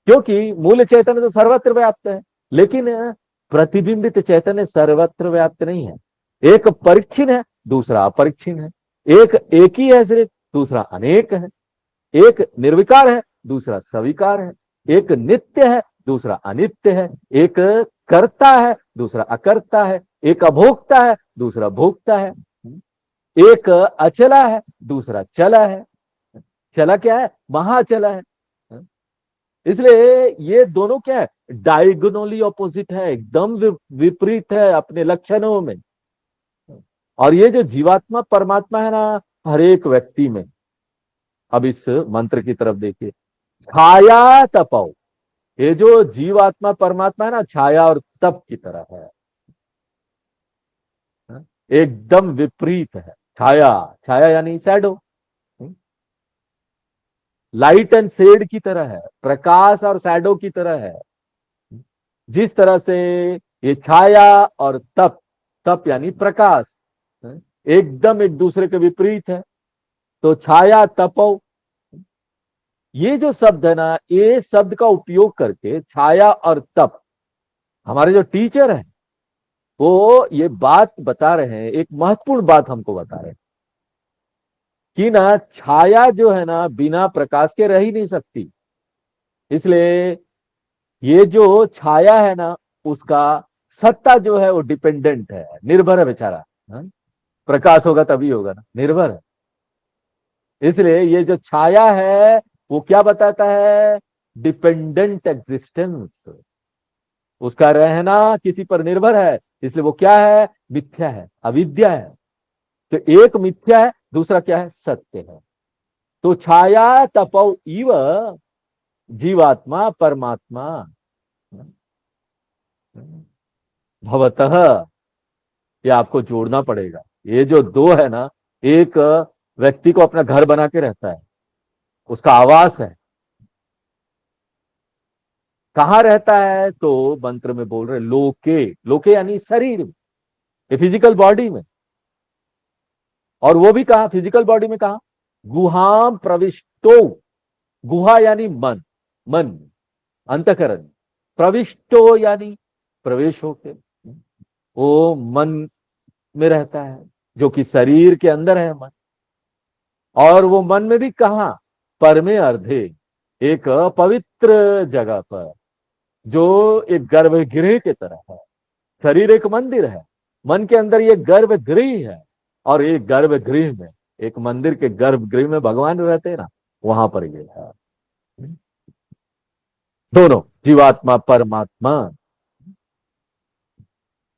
क्योंकि मूल चैतन्य तो सर्वत्र व्याप्त है, लेकिन प्रतिबिंबित चैतन्य सर्वत्र व्याप्त नहीं है। एक परिच्छिन्न है, दूसरा अपरिच्छिन्न है। एक ही है सिर्फ, दूसरा अनेक है। एक निर्विकार है, दूसरा सविकार है। एक नित्य है, दूसरा अनित्य है। एक कर्ता है, दूसरा अकर्ता है। एक अभोक्ता है, दूसरा भोक्ता है। एक अचला है, दूसरा चला है। चला क्या है? महाचला है। इसलिए ये दोनों क्या है? डायगोनली ऑपोजिट है, एकदम विपरीत है अपने लक्षणों में। और ये जो जीवात्मा परमात्मा है ना, हर एक व्यक्ति में, अब इस मंत्र की तरफ देखिए, छाया तपौ। ये जो जीवात्मा परमात्मा है ना, छाया और तप की तरह है, एकदम विपरीत है। छाया, छाया यानी शैडो, लाइट एंड शेड की तरह है, प्रकाश और शैडो की तरह है। जिस तरह से ये छाया और तप, तप यानी प्रकाश, एकदम एक दूसरे के विपरीत है। तो छाया तपो, ये जो शब्द है ना, ये शब्द का उपयोग करके छाया और तप, हमारे जो टीचर हैं वो ये बात बता रहे हैं, एक महत्वपूर्ण बात हमको बता रहे हैं कि ना, छाया जो है ना बिना प्रकाश के रह ही नहीं सकती। इसलिए ये जो छाया है ना, उसका सत्ता जो है वो डिपेंडेंट है, निर्भर है बेचारा। हाँ? प्रकाश होगा तभी होगा ना, निर्भर है। इसलिए ये जो छाया है वो क्या बताता है? Dependent existence. उसका रहना किसी पर निर्भर है, इसलिए वो क्या है? मिथ्या है, अविद्या है। तो एक मिथ्या है, दूसरा क्या है? सत्य है। तो छाया तपौ इव जीवात्मा परमात्मा भवतः, ये आपको जोड़ना पड़ेगा। ये जो दो है ना, एक व्यक्ति को अपना घर बना के रहता है, उसका आवास है। कहाँ रहता है? तो मंत्र में बोल रहे लोके, लोके यानी शरीर में, ये फिजिकल बॉडी में। और वो भी कहा? फिजिकल बॉडी में कहा? गुहाम प्रविष्टो, गुहा यानी मन, मन, अंतकरण। प्रविष्टो यानी प्रवेश होके, वो मन में रहता है, जो कि शरीर के अंदर है मन। और वो मन में भी कहा? परमे अर्धे, एक पवित्र जगह पर, जो एक गर्भगृह की तरह है। शरीर एक मंदिर है, मन के अंदर ये गर्भगृह है। और एक गर्भगृह में, एक मंदिर के गर्भगृह में भगवान रहते हैं ना, वहां पर ये है। दोनों, जीवात्मा परमात्मा।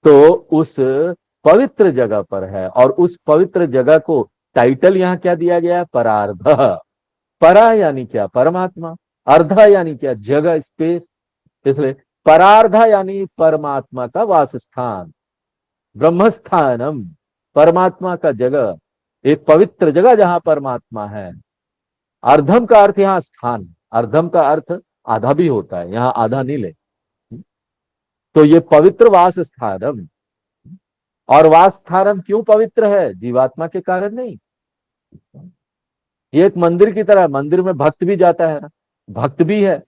तो उस पवित्र जगह पर है, और उस पवित्र जगह को टाइटल यहां क्या दिया गया? परार्ध। परा यानी क्या? परमात्मा। अर्ध यानी क्या? जगह, स्पेस। इसलिए परार्ध यानी परमात्मा का वास स्थान, ब्रह्मस्थानम, परमात्मा का जगह, एक पवित्र जगह जहां परमात्मा है। अर्धम का अर्थ यहाँ स्थान, अर्धम का अर्थ आधा भी होता है, यहाँ आधा नहीं ले। तो ये पवित्र वास स्थानम। और वास स्थानम क्यों पवित्र है? जीवात्मा के कारण नहीं। ये एक मंदिर की तरह, मंदिर में भक्त भी जाता है ना, भक्त भी है।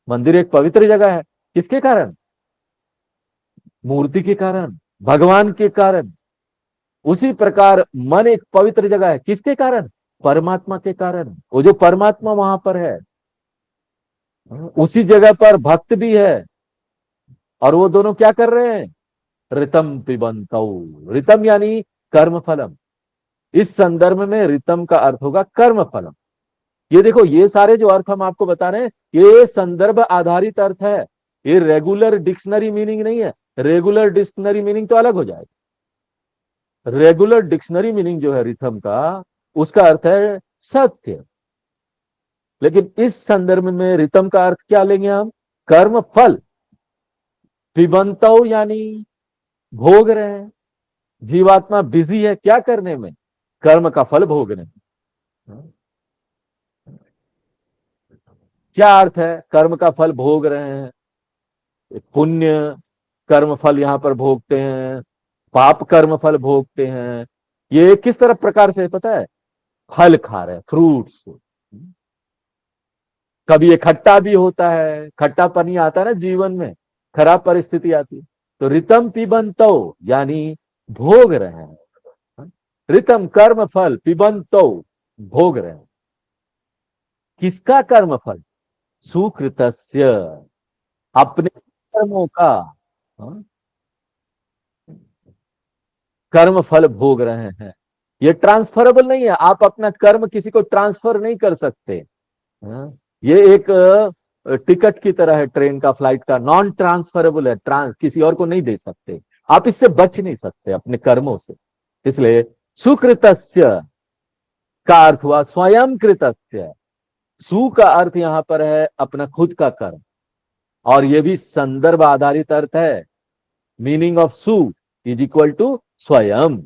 मंदिर एक पवित्र जगह है, किसके कारण? मूर्ति के कारण, भगवान के कारण। उसी प्रकार मन एक पवित्र जगह है, किसके कारण? परमात्मा के कारण। वो जो परमात्मा वहां पर है, उसी जगह पर भक्त भी है। और वो दोनों क्या कर रहे हैं? ऋतम पिबंतौ। ऋतम यानी कर्म फलम। इस संदर्भ में ऋतम का अर्थ होगा कर्म फलम। ये देखो, ये सारे जो अर्थ हम आपको बता रहे हैं, ये संदर्भ आधारित अर्थ है। ये रेगुलर डिक्शनरी मीनिंग नहीं है। रेगुलर डिक्शनरी मीनिंग तो अलग हो जाएगा। रेगुलर डिक्शनरी मीनिंग जो है रिथम का, उसका अर्थ है सत्य। लेकिन इस संदर्भ में रितम का अर्थ क्या लेंगे हम? कर्म फल। पिबंतो यानी भोग रहे हैं। जीवात्मा बिजी है क्या करने में? कर्म का फल भोगने में। क्या अर्थ है? कर्म का फल भोग रहे हैं। पुण्य कर्म फल यहां पर भोगते हैं, पाप कर्म फल भोगते हैं। ये किस तरह प्रकार से पता है? फल खा रहे हैं, फ्रूट्स। कभी ये खट्टा भी होता है, खट्टा पानी आता है ना जीवन में, खराब परिस्थिति आती है। तो रितम पिबंतो यानी भोग रहे हैं। रितम कर्म फल, पिबंतो भोग रहे हैं। किसका कर्म फल? सुकृतस्य, अपने कर्मों का। हाँ? कर्म फल भोग रहे हैं। ये ट्रांसफरेबल नहीं है, आप अपना कर्म किसी को ट्रांसफर नहीं कर सकते। हाँ? ये एक टिकट की तरह है, ट्रेन का, फ्लाइट का, नॉन ट्रांसफरेबल है। किसी और को नहीं दे सकते। आप इससे बच नहीं सकते अपने कर्मों से। इसलिए सुकृतस्य का अर्थ हुआ स्वयं कृतस्य। सु का अर्थ यहां पर है अपना खुद का कर्म, और यह भी संदर्भ आधारित अर्थ है। मीनिंग ऑफ सु इज इक्वल टू स्वयं।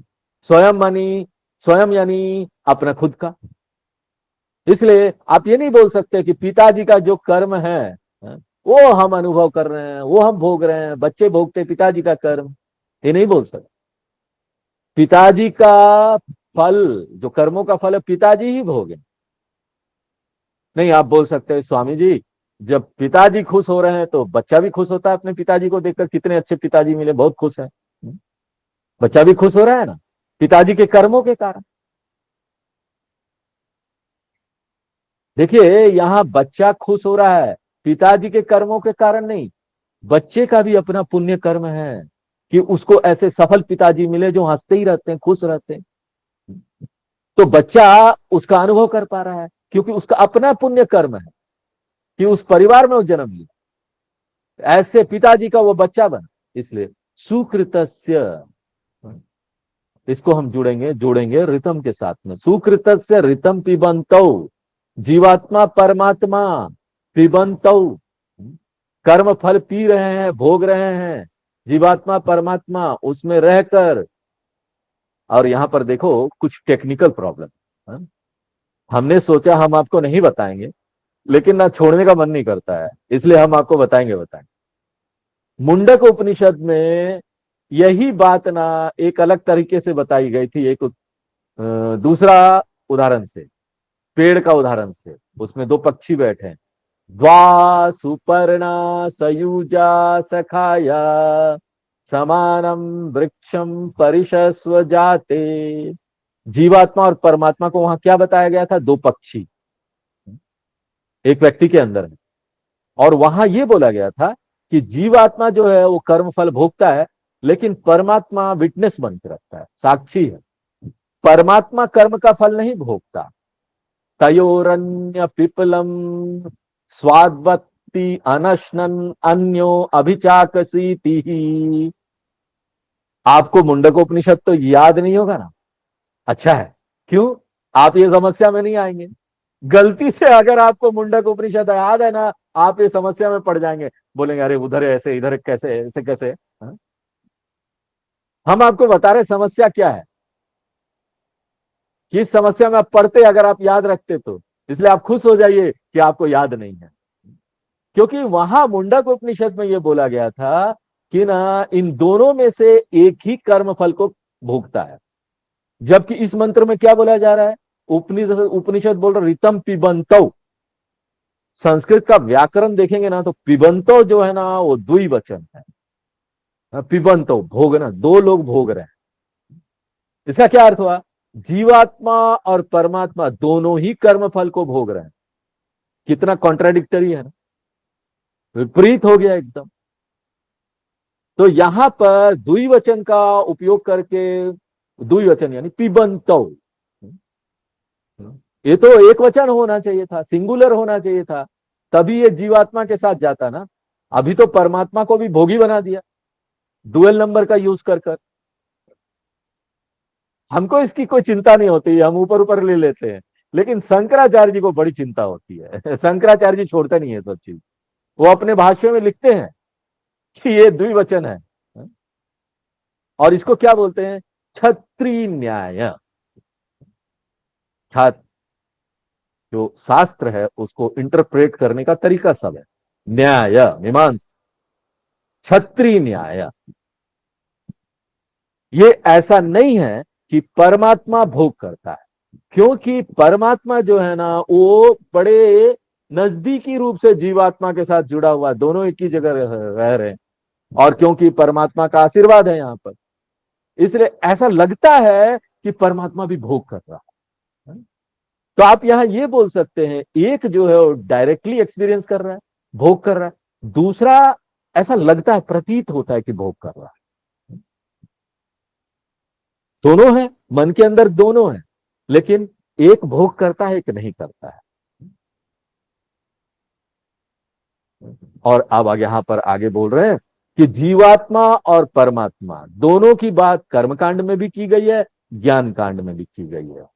स्वयं मानी, स्वयं यानी अपना खुद का। इसलिए आप ये नहीं बोल सकते कि पिताजी का जो कर्म है, वो हम अनुभव कर रहे हैं, वो हम भोग रहे हैं, बच्चे भोगते पिताजी का कर्म। ये नहीं बोल सकते। पिताजी का फल, जो कर्मों का फल है, पिताजी ही भोगे। नहीं, आप बोल सकते हैं स्वामी जी, जब पिताजी खुश हो रहे हैं तो बच्चा भी खुश होता है अपने पिताजी को देखकर, कितने अच्छे पिताजी मिले, बहुत खुश है। बच्चा भी खुश हो रहा है ना, पिताजी के कर्मों के कारण। देखिए, यहां बच्चा खुश हो रहा है पिताजी के कर्मों के कारण नहीं। बच्चे का भी अपना पुण्य कर्म है कि उसको ऐसे सफल पिताजी मिले जो हंसते ही रहते हैं, खुश रहते हैं। तो बच्चा उसका अनुभव कर पा रहा है क्योंकि उसका अपना पुण्य कर्म है कि उस परिवार में वो जन्म लिया, ऐसे पिताजी का वो बच्चा बना। इसलिए सुकृतस्य, इसको हम जोड़ेंगे रितम के साथ में। सुकृतस्य रितम पिबंतौ, जीवात्मा परमात्मा पिबंतौ, कर्म फल पी रहे हैं, भोग रहे हैं, जीवात्मा परमात्मा उसमें रहकर। और यहां पर देखो कुछ टेक्निकल प्रॉब्लम, हमने सोचा हम आपको नहीं बताएंगे, लेकिन ना छोड़ने का मन नहीं करता है, इसलिए हम आपको बताएंगे। मुंडक उपनिषद में यही बात ना एक अलग तरीके से बताई गई थी, एक दूसरा उदाहरण से, पेड़ का उदाहरण से। उसमें दो पक्षी बैठे हैं, द्वा सुपर्णा सयुजा सखाया समानम वृक्षम परिशस्व जाते। जीवात्मा और परमात्मा को वहां क्या बताया गया था? दो पक्षी एक व्यक्ति के अंदर है, और वहां यह बोला गया था कि जीवात्मा जो है वो कर्म फल भोगता है, लेकिन परमात्मा विटनेस बन के रखता है, साक्षी है। परमात्मा कर्म का फल नहीं भोगता। तयोरन्य पिपलम स्वाद्वत्ति अनशनन अन्यो अभिचाकसीति। आपको मुंडकोपनिषद तो याद नहीं होगा ना? अच्छा है, क्यों? आप ये समस्या में नहीं आएंगे। गलती से अगर आपको मुंडक उपनिषद याद है ना, आप ये समस्या में पड़ जाएंगे, बोलेंगे अरे उधर ऐसे इधर कैसे, ऐसे कैसे। हाँ? हम आपको बता रहे समस्या क्या है, किस समस्या में आप पढ़ते अगर आप याद रखते तो। इसलिए आप खुश हो जाइए कि आपको याद नहीं है, क्योंकि वहां मुंडक उपनिषद में यह बोला गया था कि ना इन दोनों में से एक ही कर्म फल को भोगता है। जबकि इस मंत्र में क्या बोला जा रहा है? उपनिषद उपनिषद बोल रहा रितम पिबंतो। संस्कृत का व्याकरण देखेंगे ना तो पिबंतो जो है ना वो द्विवचन है। पिबंतो भोगना, दो लोग भोग रहे हैं। इसका क्या अर्थ हुआ? जीवात्मा और परमात्मा दोनों ही कर्म फल को भोग रहे हैं। कितना कॉन्ट्राडिक्टरी है ना, विपरीत हो गया एकदम। तो यहां पर द्विवचन का उपयोग करके, द्विवचन यानी पिबंतो, ये तो एक वचन होना चाहिए था, सिंगुलर होना चाहिए था, तभी ये जीवात्मा के साथ जाता ना। अभी तो परमात्मा को भी भोगी बना दिया डुअल नंबर का यूज कर। हमको इसकी कोई चिंता नहीं होती, हम ऊपर ऊपर ले लेते हैं, लेकिन शंकराचार्य जी को बड़ी चिंता होती है। शंकराचार्य जी छोड़ते नहीं है सब चीज। वो अपने भाष्य में लिखते हैं कि ये द्विवचन है, और इसको क्या बोलते हैं? छत्री न्याय। छात्र, जो शास्त्र है उसको इंटरप्रेट करने का तरीका सब है। न्याय मीमांसा, छत्री न्याय। ये ऐसा नहीं है कि परमात्मा भोग करता है, क्योंकि परमात्मा जो है ना वो बड़े नजदीकी रूप से जीवात्मा के साथ जुड़ा हुआ, दोनों एक ही जगह रह रहे हैं। और क्योंकि परमात्मा का आशीर्वाद है यहां पर, इसलिए ऐसा लगता है कि परमात्मा भी भोग कर रहा है। तो आप यहां ये बोल सकते हैं, एक जो है वो डायरेक्टली एक्सपीरियंस कर रहा है, भोग कर रहा है, दूसरा ऐसा लगता है, प्रतीत होता है कि भोग कर रहा है। दोनों है, मन के अंदर दोनों है, लेकिन एक भोग करता है, एक नहीं करता है। और अब आगे यहां पर आगे बोल रहे हैं कि जीवात्मा और परमात्मा दोनों की बात कर्मकांड में भी की गई है, ज्ञान कांड में भी की गई है।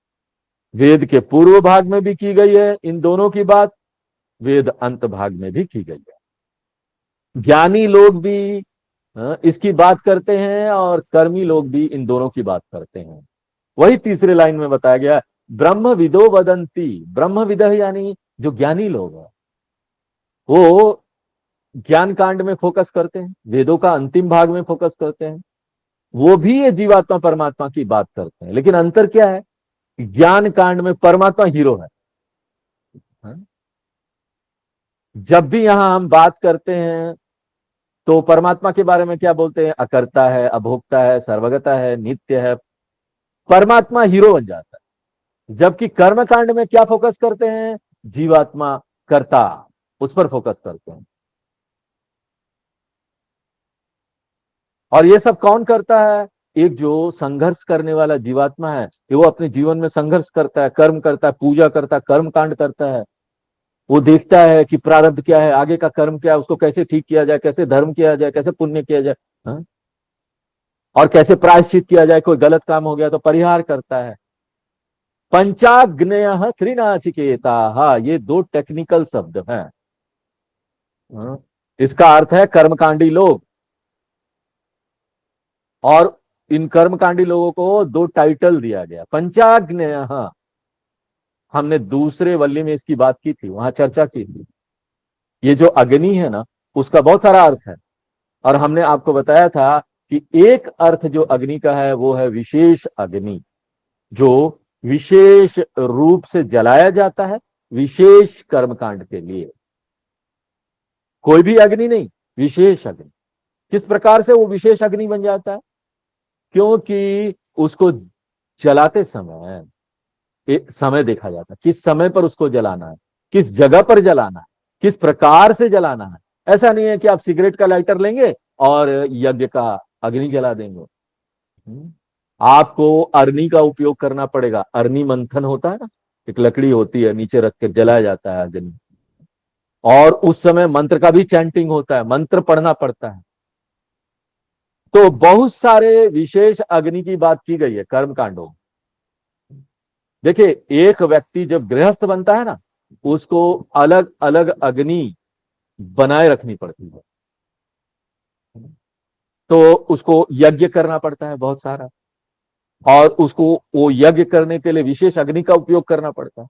वेद के पूर्व भाग में भी की गई है इन दोनों की बात, वेद अंत भाग में भी की गई है। ज्ञानी लोग भी इसकी बात करते हैं, और कर्मी लोग भी इन दोनों की बात करते हैं। वही तीसरे लाइन में बताया गया, ब्रह्म विदो वदंती। ब्रह्म विद यानी जो ज्ञानी लोग हैं वो ज्ञान कांड में फोकस करते हैं, वेदों का अंतिम भाग में फोकस करते हैं। वो भी ये जीवात्मा परमात्मा की बात करते हैं, लेकिन अंतर क्या है? ज्ञान कांड में परमात्मा हीरो है। हाँ? जब भी यहां हम बात करते हैं तो परमात्मा के बारे में क्या बोलते हैं? अकर्ता है, अभोक्ता है, सर्वगता है, नित्य है। परमात्मा हीरो बन जाता है। जबकि कर्म कांड में क्या फोकस करते हैं? जीवात्मा कर्ता, उस पर फोकस करते हैं। और ये सब कौन करता है? एक जो संघर्ष करने वाला जीवात्मा है, वो अपने जीवन में संघर्ष करता है, कर्म करता है, पूजा करता है, कर्म कांड करता है। वो देखता है कि प्रारब्ध क्या है, आगे का कर्म क्या है, उसको कैसे ठीक किया जाए, कैसे धर्म किया जाए, कैसे पुण्य किया जाए, हाँ? और कैसे प्रायश्चित किया जाए, कोई गलत काम हो गया तो परिहार करता है। पंचाग्नेय त्रिनाचिकेता, हाँ, ये दो टेक्निकल शब्द हैं। हाँ? इसका अर्थ है कर्मकांडी लोग। और इन कर्मकांडी लोगों को दो टाइटल दिया गया, पंचाग्नेय। हमने दूसरे वल्ली में इसकी बात की थी, वहां चर्चा की थी। ये जो अग्नि है ना, उसका बहुत सारा अर्थ है। और हमने आपको बताया था कि एक अर्थ जो अग्नि का है वो है विशेष अग्नि, जो विशेष रूप से जलाया जाता है विशेष कर्मकांड के लिए। कोई भी अग्नि नहीं, विशेष अग्नि। किस प्रकार से वो विशेष अग्नि बन जाता है? क्योंकि उसको जलाते समय एक समय देखा जाता है, किस समय पर उसको जलाना है, किस जगह पर जलाना है, किस प्रकार से जलाना है। ऐसा नहीं है कि आप सिगरेट का लाइटर लेंगे और यज्ञ का अग्नि जला देंगे। आपको अग्नि का उपयोग करना पड़ेगा। अग्नि मंथन होता है ना, एक लकड़ी होती है, नीचे रख के जलाया जाता है अग्नि। और उस समय मंत्र का भी चैंटिंग होता है, मंत्र पढ़ना पड़ता है। तो बहुत सारे विशेष अग्नि की बात की गई है कर्म कांडों में। देखिए, एक व्यक्ति जब गृहस्थ बनता है ना, उसको अलग अलग अग्नि बनाए रखनी पड़ती है। तो उसको यज्ञ करना पड़ता है बहुत सारा, और उसको वो यज्ञ करने के लिए विशेष अग्नि का उपयोग करना पड़ता है।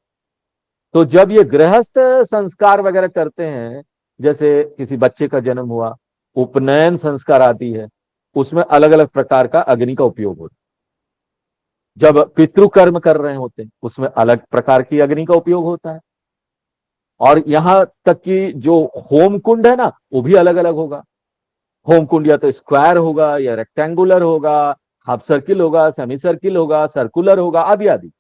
तो जब ये गृहस्थ संस्कार वगैरह करते हैं, जैसे किसी बच्चे का जन्म हुआ, उपनयन संस्कार आती है, उसमें अलग अलग प्रकार का अग्नि का उपयोग होता है। जब पितृकर्म कर रहे होते हैं, उसमें अलग प्रकार की अग्नि का उपयोग होता है। और यहां तक कि जो होम कुंड है ना, वो भी अलग अलग होगा। होम कुंड या तो स्क्वायर होगा, या रेक्टेंगुलर होगा, हाफ सर्किल होगा, सेमी सर्किल होगा, सर्कुलर होगा, आदि आदि।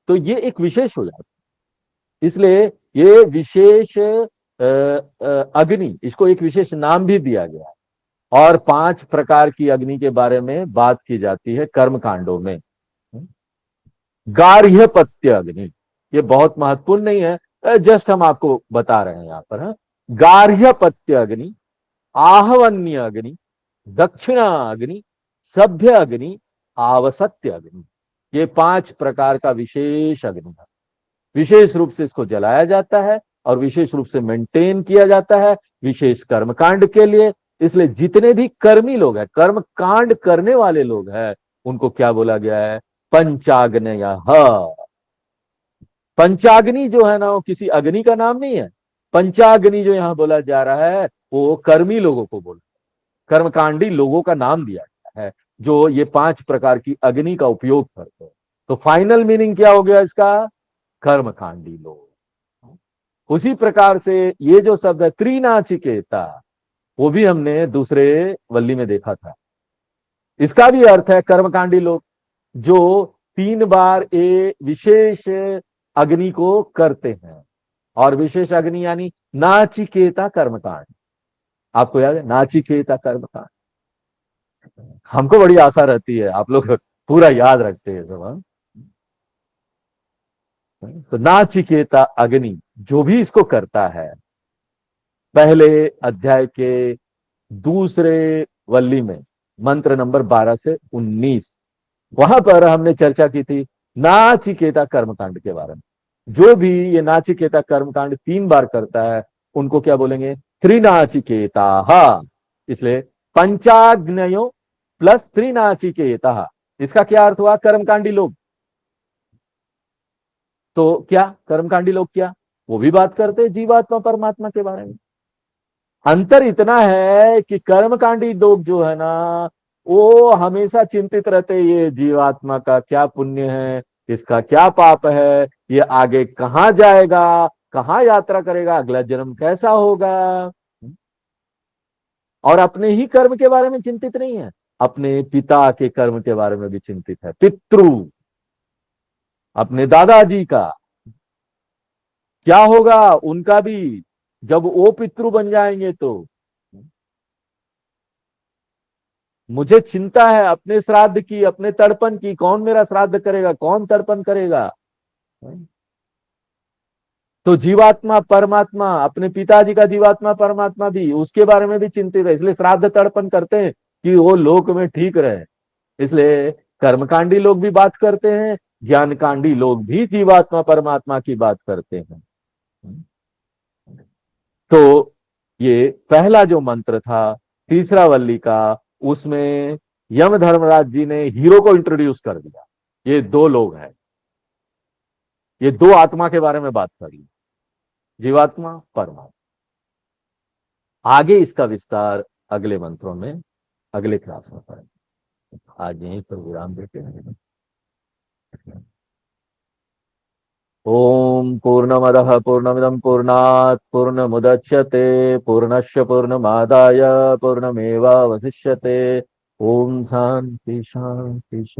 तो ये एक विशेष हो जाता है। इसलिए ये विशेष अग्नि, इसको एक विशेष नाम भी दिया गया है। और 5 प्रकार की अग्नि के बारे में बात की जाती है कर्म कांडों में। गार्हपत्य अग्नि, ये बहुत महत्वपूर्ण नहीं है, जस्ट हम आपको बता रहे हैं यहां पर। गार्हपत्य अग्नि, आहवन्य अग्नि, दक्षिणा अग्नि, सभ्य अग्नि, आवसत्य अग्नि, ये 5 प्रकार का विशेष अग्नि है। विशेष रूप से इसको जलाया जाता है और विशेष रूप से मेंटेन किया जाता है विशेष कर्मकांड के लिए। इसलिए जितने भी कर्मी लोग हैं, कर्म कांड करने वाले लोग हैं, उनको क्या बोला गया है? पंचाग्नय। पंचाग्नि जो है ना, वो किसी अग्नि का नाम नहीं है। पंचाग्नि जो यहां बोला जा रहा है, वो कर्मी लोगों को बोला, कर्मकांडी लोगों का नाम दिया गया है, जो ये 5 प्रकार की अग्नि का उपयोग करते हैं। तो फाइनल मीनिंग क्या हो गया इसका? कर्मकांडी लोग। उसी प्रकार से ये जो शब्द है त्रिनाचिकेता, वो भी हमने दूसरे वल्ली में देखा था। इसका भी अर्थ है कर्मकांडी लोग, जो 3 बार ये विशेष अग्नि को करते हैं। और विशेष अग्नि यानी नाचिकेता कर्मकांड। आपको याद है नाचिकेता कर्मकांड? हमको बड़ी आशा रहती है आप लोग पूरा याद रखते हैं सब, हाँ? तो नाचिकेता अग्नि जो भी इसको करता है, पहले अध्याय के दूसरे वल्ली में मंत्र नंबर 12 से 19, वहां पर हमने चर्चा की थी नाचिकेता कर्मकांड के बारे में। जो भी ये नाचिकेता कर्मकांड 3 बार करता है, उनको क्या बोलेंगे? त्रिनाचिकेता। इसलिए पंचाग्नयो प्लस त्रिनाचिकेता, इसका क्या अर्थ हुआ? कर्मकांडी लोग। तो क्या कर्मकांडी लोग, क्या वो भी बात करते हैं जीवात्मा परमात्मा के बारे में? अंतर इतना है कि कर्मकांडी लोग जो है ना, वो हमेशा चिंतित रहते हैं, ये जीवात्मा का क्या पुण्य है, इसका क्या पाप है, ये आगे कहां जाएगा, कहां यात्रा करेगा, अगला जन्म कैसा होगा। और अपने ही कर्म के बारे में चिंतित नहीं है, अपने पिता के कर्म के बारे में भी चिंतित है। पितृ, अपने दादाजी का क्या होगा, उनका भी, जब वो पितृ बन जाएंगे तो। मुझे चिंता है अपने श्राद्ध की, अपने तर्पण की, कौन मेरा श्राद्ध करेगा, कौन तर्पण करेगा। तो जीवात्मा परमात्मा, अपने पिताजी का जीवात्मा परमात्मा भी, उसके बारे में भी चिंतित है, इसलिए श्राद्ध तर्पण करते हैं कि वो लोक में ठीक रहे। इसलिए कर्मकांडी लोग भी बात करते हैं, ज्ञानकांडी लोग भी जीवात्मा परमात्मा की बात करते हैं। तो ये पहला जो मंत्र था तीसरा वल्ली का, उसमें यम धर्मराज जी ने हीरो को इंट्रोड्यूस कर दिया। ये दो लोग हैं, ये दो आत्मा के बारे में बात कर ली, जीवात्मा परमात्मा। आगे इसका विस्तार अगले मंत्रों में, अगले क्लास में पढ़ेंगे। आज यहीं पर विराम देते हैं। ओम पूर्णमदः पूर्णमिदं पूर्णात् पूर्णमुदच्यते पूर्णस्य पूर्णमादाय पूर्णमेवावशिष्यते। ओम शांति शांति शांति।